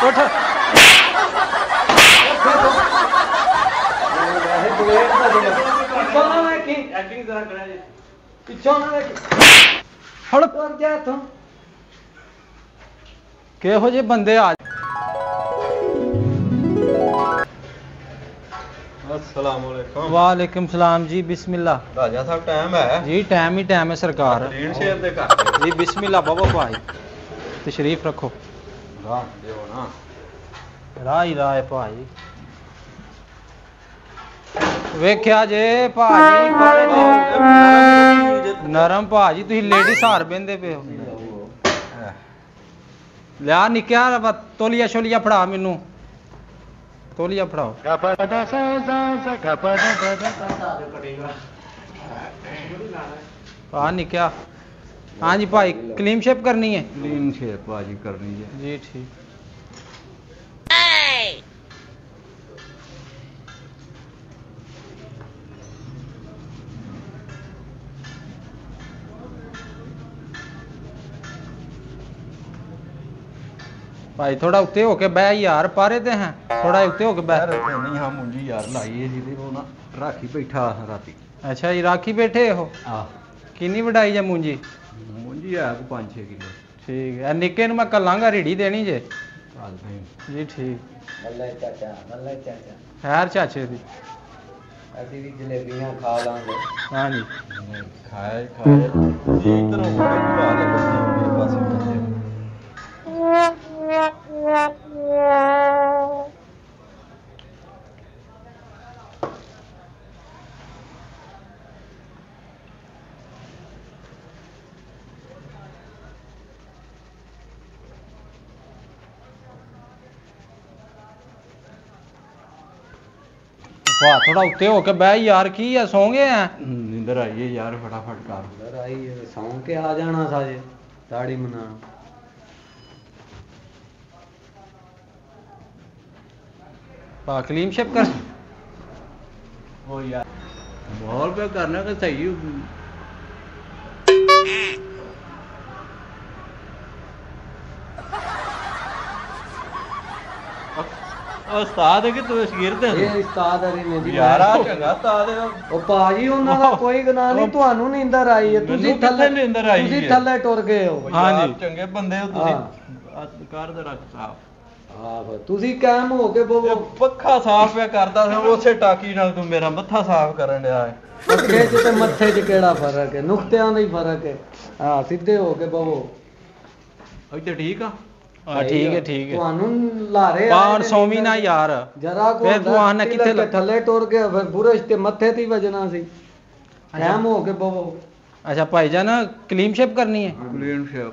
उठ किहो जे बंदे आ। अस्सलाम वालेकुम। वालेकुम सलाम जी। बिस्मिल्लाह। राजा साहब टाइम है जी, टाइम ही टाइम है सरकार। क्लीन शेव दे कर जी बिस्मिल्लाह बाबा भाई, तशरीफ रखो। राह दे ना राह ही राह है भाई। वेख्या जे भाजी नरम भाजी, तुसीं लेडी हार बेंदे पे हो। लिया निक्या तोलिया शोलिया फड़ा मैनू, तोलिया फड़ाओ। हाँ निक्या। हाँ जी भाई, क्लीन शेप करनी है। क्लीन शेव भाजी करनी है जी ठीक। भाई थोड़ा उत्ते होके बह यार, पारे ते हैं थोड़ा उत्ते होके बह। नहीं हाँ मुंजी यार लाई है वो ना राखी बैठा राती। अच्छा जी, राखी बैठे हो। किन्नी वडाई जे मुंजी? मुंजी है को 5-6 किलो। ठीक है, निक्के नूं मैं कलांगा रेड़ी देनी जे। जी ठीक। खैर चाचे दी ਅਸੀਂ ਵੀ ਜਲੇਬੀਆਂ ਖਾ ਲਾਂਗੇ। हाँ जी। खाए खाए इधर हो गया मेरे पास बच्चे। वाह, थोड़ा उत्ते होके बह यार, की है सौ गए हैं? नींदर आई है यार, फटाफट कर। अंदर आई सौ के आ जाना साजे दाढ़ी मना। क्लीन शेप कर। ओ यार माहौल पे करना का सही। उस्ताद है कि तू शागिर्द है? ਇਹ ਉਸਤਾਦ ਅਰੀ ਨੇ ਜੀ यार आ चंगा उस्ताद है। ਉਹ ਭਾਜੀ ਉਹਨਾਂ ਦਾ ਕੋਈ ਗੁਨਾਹ ਨਹੀਂ, ਤੁਹਾਨੂੰ ਨੀਂਦਰ ਆਈ ਹੈ। ਤੁਸੀਂ ਥੱਲੇ ਨੀਂਦਰ ਆਈ ਤੁਸੀਂ ਥੱਲੇ ਟੁਰ ਗਏ ਹੋ। हाँ जी चंगे बंदे हो तुसी। कर दे रख साफ। ਆਹ ਤੁਸੀਂ ਕਾਇਮ ਹੋ ਕੇ ਬਵੋ। ਪੱਖਾ ਸਾਫ ਪਿਆ ਕਰਦਾ ਸੀ, ਉਸੇ ਟਾਕੀ ਨਾਲ ਤੂੰ ਮੇਰਾ ਮੱਥਾ ਸਾਫ ਕਰਨ ਡਿਆ ਹੈ। ਪੱਖੇ 'ਚ ਤੇ ਮੱਥੇ 'ਚ ਕਿਹੜਾ ਫਰਕ ਹੈ? ਨੁਕਤਿਆਂ ਦਾ ਹੀ ਫਰਕ ਹੈ। ਹਾਂ ਸਿੱਧੇ ਹੋ ਕੇ ਬਵੋ। ਇੱਥੇ ਠੀਕ ਆ। हाँ ठीक है ठीक है। ਤੁਹਾਨੂੰ ਲਾਰੇ पान सौवी ना यार, ਜਰਾ ਕੋ ਫਿਰ ਤੂੰ ਆਹਨਾ ਕਿੱਥੇ ਥੱਲੇ ਟੁਰ ਗਿਆ, ਫਿਰ ਬੁਰਸ਼ ਤੇ ਮੱਥੇ ਤੇ ਹੀ ਵੱਜਣਾ ਸੀ। ਕਾਇਮ ਹੋ ਕੇ ਬਵੋ। अच्छा भाईजान क्लीन शेप करनी है। क्लीन शेप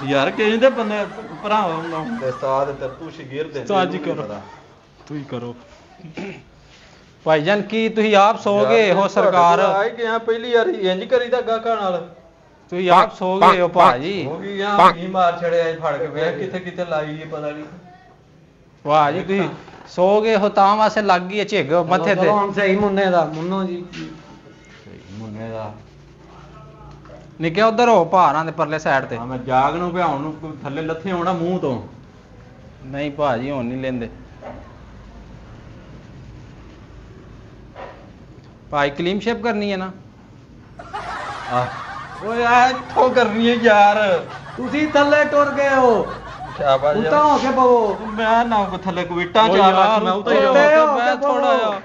यार कहीं दे बंदे भरावा हुंदा उस्ताद ते तू शागिर्द है। उस्ताद जी करो, तू ही करो। भाईजान की तुही आप सो गए हो सरकार? आए गया पहली यार इंज करीदा गाका नाल। तुही आप सो गए हो भाजी? हो गई यहां भी मार छड़े फड़ के वे किथे किथे लाई है पता नहीं। वाह जी, तुही सो गए हो तां वास्ते लग गई है झिग मथे ते। ਹੁਣ ਸਹੀ ਮੁੰਨੇ ਦਾ ਮੁੰਨੋ जी। मुन्ने दा निक्के उधर हो भारां दे परले साइड ते। हां मैं जाग नु भ्याउन नु थल्ले लथे होना मुंह तो। नहीं भाजी हुण नहीं लेंदे भाई, क्लीन शेप करनी है ना। ओए यार इथों करनी है यार। ਤੁਸੀਂ ਥੱਲੇ ਟੁਰ ਗਏ ਹੋ। शाबाश ਉਤਾਂ ਹੋ ਕੇ ਬਵੋ। मैं ना को थल्ले को इट्टा ओ चार यार, लाख मैं उते उते जाऊं। हो मैं थोड़ा यार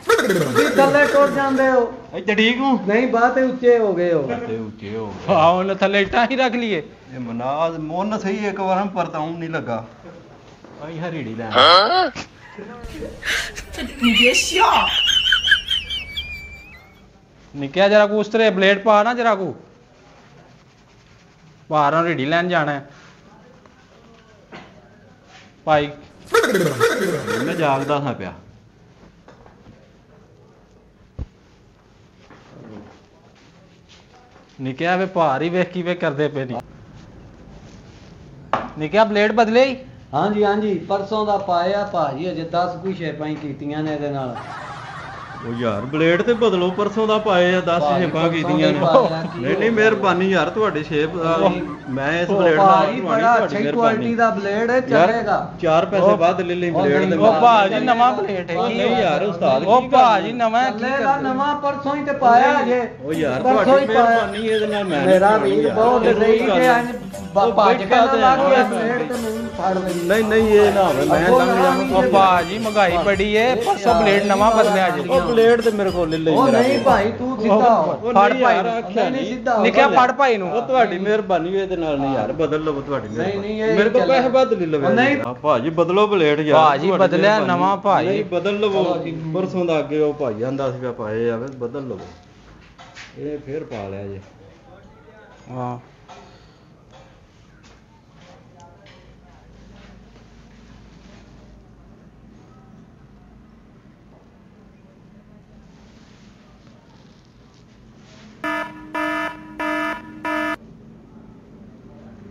ਤੁਸੀਂ ਥੱਲੇ ਟੁਰ ਜਾਂਦੇ ਹੋ। ਇੱਥੇ ਠੀਕ ਹੂੰ। ਨਹੀਂ ਬਾਤ ਉੱਚੇ ਹੋ ਗਏ ਹੋ। ਤੇ ਉੱਚੇ ਹੋ ਗਏ। हाँ उन्हें थल्ले इट्टा ही रख लिए। ये मनाज मोन सही एक बार हम परताऊं नहीं लगा। आई हरीड़ी ले।你别笑。निक्या जरा को उस तरह ब्लेड पा ना, जरा को बाहर रेडी लैन जाना है भाई। मैं जागदा था पिया। निक्या वे भार ही वेख की वे करदे पे नहीं। निक्या ब्लेड बदले ही। ਹਾਂਜੀ ਹਾਂਜੀ ਪਰਸੋਂ ਦਾ ਪਾਇਆ ਭਾਜੀ, ਅਜੇ 10 ਕੁ ਸ਼ੇਪਾਂ ਹੀ ਕੀਤੀਆਂ ਨੇ ਇਹਦੇ ਨਾਲ। ਉਹ ਯਾਰ ਬਲੇਡ ਤੇ ਬਦਲੋ, ਪਰਸੋਂ ਦਾ ਪਾਏ ਆ 10 ਭਾਜੀ, ਸ਼ੇਪਾਂ ਪਰਸੋਂ ਕੀਤੀਆਂ ਨੇ। ਦੇ ਪਾਏ ਆ, ਕੀ ਨਹੀਂ ਨਹੀਂ ਹੋ ਮਿਹਰਬਾਨੀ ਯਾਰ, ਤੁਹਾਡੀ ਸ਼ੇਪ ਮੈਂ ਇਸ ਬਲੇਡ ਭਾਜੀ ਨਾਲ ਬੜਾ ਅੱਛੀ ਕੁਆਲਿਟੀ ਦਾ ਬਲੇਡ ਹੈ, ਚੱਲੇਗਾ। 4 ਪੈਸੇ ਵੱਧ ਲੈ ਲਈ ਬਲੇਡ ਦੇ। ਉਹ ਭਾਜੀ ਨਵਾਂ ਪਲੇਟ ਹੈ ਉਹ ਕੀ ਨਹੀਂ ਯਾਰ ਉਸਤਾਦ ਉਹ ਕੀ ਭਾਜੀ ਨਵਾਂ ਹੈ, ਕੀ ਚੱਲੇਗਾ ਕਰਦੇ? ਨਵਾਂ, ਪਰਸੋਂ ਹੀ ਤੇ ਪਾਇਆ ਜੇ। ਉਹ ਯਾਰ ਪਰਸੋਂ ਤੁਹਾਡੀ ਹੀ ਪਾਇਆ। ਮਿਹਰਬਾਨੀ ਇਹਦੇ ਨਾਲ ਮੈਂ ਮੇਰਾ ਵੀਰ ਬਹੁਤ ਸਹੀ ਕਿ ਅੱਜ ਭੱਜ ਕੇ ਨਾ ਲੱਗ ਗਿਆ ਨਹੀਂ ਬਲੇਡ ਤੇ ਮੈਨੂੰ ਫੜ ਲਈ। ਨਹੀਂ ਇਹ ਨਾ ਹੋਵੇ, ਮੈਂ ਉਹ ਲੰਘ ਜਾਵਾਂ। ਉਹ ਭਾਜੀ ਮਹਿੰਗਾਈ ਬੜੀ ਹੈ, ਪਰਸੋਂ ਬਲੇਡ ਨਵਾਂ ਬਦਲਿਆ ਜੀ। ਉਹ ਬਲੇਡ ਤੇ ਮੇਰੇ ਕੋਲ ਲੈ ਲਈ ਉਹ ਮੇਰਾ ਨਹੀਂ ਭਾਈ, ਤੂੰ ਸਿੱਧਾ ਹੋ। ਉਹ ਫੜ ਨਹੀਂ ਭਾਈ ਯਾਰ, ਨੂੰ। ਆਖਿਆ ਨਹੀਂ ਨਹੀਂ ਸਿੱਧਾ ਹੋ। ਨਿੱਕਿਆ ਫੜ ਭਾਈ ਨੂੰ। ਉਹ ਤੁਹਾਡੀ ਮਿਹਰਬਾਨੀ ਇਹਦੇ ਨਾਲ ਨਹੀਂ ਯਾਰ, ਬਦਲ ਲਵੋ ਤੁਹਾਡੀ ਨਹੀਂ, ਮਿਹਰਬਾਨੀ। ਨਹੀਂ, ਇਹ ਮੇਰੇ ਕੋਲ ਪੈਸੇ ਚੱਲੇਗਾ। ਵੱਧ ਲੈ ਲਵੇ। ਉਹ ਨਹੀਂ। ਹਾਂ ਭਾਜੀ ਬਦਲੋ ਬਲੇਡ ਯਾਰ, ਭਾਜੀ ਤੁਹਾਡੀ ਬਦਲਿਆ ਮਿਹਰਬਾਨੀ। ਨਵਾਂ ਭਾਈ। ਨਹੀਂ ਬਦਲ ਲਵੋ, ਪਰਸੋਂ ਦਾ ਅੱਗੇ ਉਹ ਭਾਈ ਆਂਦਾ ਸੀਗਾ ਪਾਏ ਆਵੇ, ਬਦਲ ਲਵੋ। ਇਹ ਫੇਰ ਪਾ ਲਿਆ ਜੇ। ਹਾਂ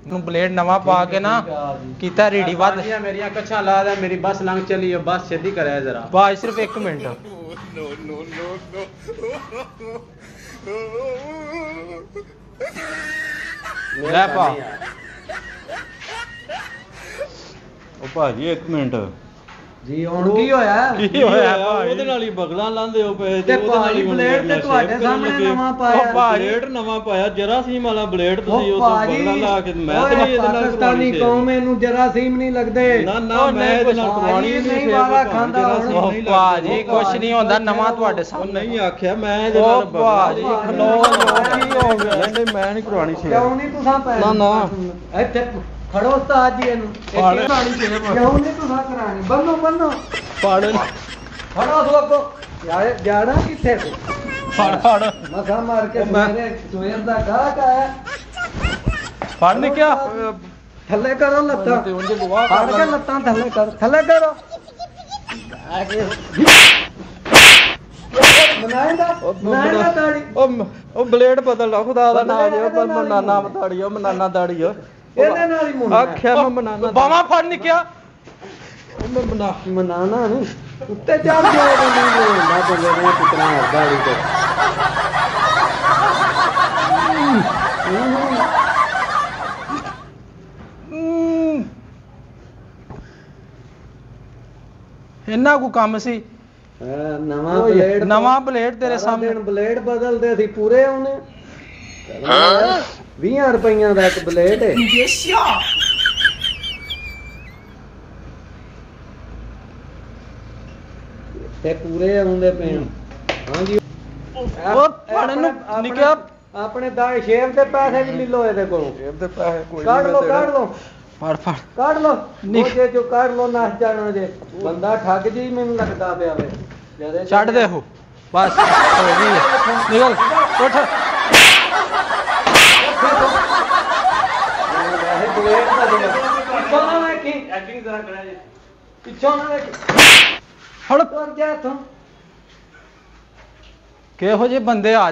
ਨੂੰ ਬਲੇਡ ਨਵਾਂ ਪਾ ਕੇ ਨਾ ਕੀਤਾ ਰੇਡੀ ਵੱਧ। ਮੇਰੀਆਂ ਕੱਛਾਂ ਲਾ ਦੇ, ਮੇਰੀ ਬੱਸ ਲੰਘ ਚਲੀ ਹੈ, ਬੱਸ ਛੇਤੀ ਕਰਿਆ ਜਰਾ। ਭਾਜੀ ਸਿਰਫ 1 ਮਿੰਟ। ਲੈ ਪਾ। ਉਹ ਭਾਜੀ 1 ਮਿੰਟ। ਜੀ ਹੁਣ ਕੀ ਹੋਇਆ? ਕੀ ਹੋਇਆ ਭਾਜੀ? ਉਹਦੇ ਨਾਲ ਹੀ ਬਗਲਾਂ ਲਾਂਦੇ ਹੋ ਪਏ ਤੇ ਉਹਦੇ ਨਾਲ ਹੀ ਭਾਜੀ ਬਲੇਡ ਤੇ ਤੁਹਾਡੇ ਸਾਹਮਣੇ ਨਵਾਂ ਪਾਇਆ। ਉਹ ਬਲੇਡ ਨਵਾਂ ਪਾਇਆ, ਜਰਾਸੀਮ ਵਾਲਾ ਬਲੇਡ ਤੁਸੀਂ ਉਹ ਉਹ ਭਾਜੀ, ਬਗਲਾਂ ਲਾ ਕੇ ਮੈਂ ਤੇ ਓਏ ਨਹੀਂ ਇਹਦੇ ਨਾਲ ਪਾਕਿਸਤਾਨੀ ਕੌਮ ਇਹਨੂੰ ਜਰਾਸੀਮ ਨਹੀਂ ਲੱਗਦੇ। ਨਾ ਨਾ ਮੈਂ ਇਹਦੇ ਨਾਲ ਕਰਵਾਉਣੀ ਨਹੀਂ ਵਾਰਾ ਖਾਂਦਾ ਹੁਣ। ਉਹ ਭਾਜੀ ਕੁਛ ਨਹੀਂ ਹੁੰਦਾ, ਨਵਾਂ ਤੁਹਾਡੇ ਉਹ ਸਾਹਮਣੇ। ਨਹੀਂ ਆਖਿਆ ਮੈਂ ਇਹਦੇ ਨਾਲ ਉਹ ਭਾਜੀ ਖਲੋ ਕੀ ਹੋ ਗਿਆ? ਨਹੀਂ ਮੈਂ ਨਹੀਂ ਕਰਵਾਉਣੀ ਸੀ ਕਿਉਂ ਨਹੀਂ ਤੁਸੀਂ ਪੈ ਨਾ, ਨਾ। ਇੱਥੇ ਖੜੋ ਉਸਤਾਦ ਜੀ ਇਹਨੂੰ। ਫੜ। ਕਿਉਂ ਨਹੀਂ ਤੁਸੀਂ ਕਰਾਣੀ? ਬੰਨੋ ਬੰਨੋ। ਫੜ ਖੜੋ ਸੋਕੋ। ਯਾਰ ਜਾਣਾ ਕਿੱਥੇ ਤੂੰ? ਫੜ ਮਸਾ ਮਾਰ ਕੇ ਉਹ ਮੈਂ- ਸਵੇਰੇ ਸਵੇਰ ਦਾ ਗਾਹਕ ਆਇਆ। ਫੜ ਨਹੀਂ ਕਿਆ? ਥੱਲੇ ਕਰੋ ਲੱਤਾਂ। ਤੇ ਉਂਝ ਗਵਾਹ ਫੜ ਕੇ ਲੱਤਾਂ ਥੱਲੇ ਕਰੋ, ਥੱਲੇ ਕਰੋ। ਬਣਾਏਗਾ ਦਾੜੀ। ਉਹ ਬਲੇਡ ਬਦਲ ਲਾ, ਖੁਦਾ ਦਾ ਨਾਮ ਬਦਲੇ ਲਿਓ, ਇਹਦੇ ਨਾਲ ਹੀ ਮਨਾਨਾ ਮਤਾੜੀ ਉਹ ਮਨਾਨਾ ਦਾੜੀ ਉਹ ਇਹਦੇ ਨਾਲ ਹੀ ਮੁੰਡਾ। ਆਖਿਆ ਮੈਂ ਮਨਾਨਾ ਬਾਵਾ ਫੜ ਨਹੀਂ ਕਿਆ? ਮੈਂ ਮਨਾ ਮਨਾਨਾ ਨਹੀਂ, ਉੱਤੇ ਚੜ ਜਾਓ ਤੇ ਨਹੀਂ ਹੁੰਦਾ ਬੰਦੇ ਨੇ ਕਿਤਨਾ ਦਾੜੀ ਤੇ। ਇੰਨਾ ਕੋ ਕੰਮ ਸੀ। ਨਵਾਂ ਬਲੇਡ ਨਵਾਂ ਬਲੇਡ ਤੇਰੇ ਸਾਹਮਣੇ। ਬਲੇਡ ਬਦਲਦੇ ਸੀ ਪੂਰੇ ਉਹਨੇ। 20 ਰੁਪਈਆਂ ਦਾ ਇੱਕ ਬਲੇਡ ਹੈ। ਤੇ ਪੂਰੇ ਆਉਂਦੇ ਪਏ। ਹਾਂਜੀ ਉਹ ਫੜਨ ਨੂੰ ਨਿਕਿਆ। ਆਪਣੇ ਦਾ ਸ਼ੇਰ ਦੇ ਪੈਸੇ ਵੀ ਲੈ ਲੋ ਇਹਦੇ ਕੋਲੋਂ। ਇਹਦੇ ਪੈਸੇ ਕੋਈ ਕੱਢ ਲੋ ਕੱਢ ਲੋ ਫੜ ਫੜ। ਕੱਢ ਲੋ। ਨਿਕ- ਜੇ ਜੋ ਕੱਢ ਲੋ ਨੱਸ ਜਾਣਾ ਜੇ। ਬੰਦਾ ਠੱਗ ਜੀ ਮੈਨੂੰ ਲੱਗਦਾ ਪਿਆ ਵੇ। ਜਦੇ ਛੱਡ ਦੇ ਉਹ ਬਸ ਹੋ ਗਈ ਹੈ। ਨਿਕਲ ਉੱਠ। ਵੈਸੇ ਬਲੇਡ ਦਾ ਦੇ ਪਿੱਛੋਂ ਨਾ ਵੇਖੀ ਐਕਟਿੰਗ ਜ਼ਰਾ ਕਰਾ ਜੇ। ਪਿੱਛੋਂ ਨਾ ਵੇਖੀ। ਫੜ। ਤੁਰ ਜਾ ਇੱਥੋਂ। ਕਿਹੋ ਜਿਹੇ ਬੰਦੇ ਆ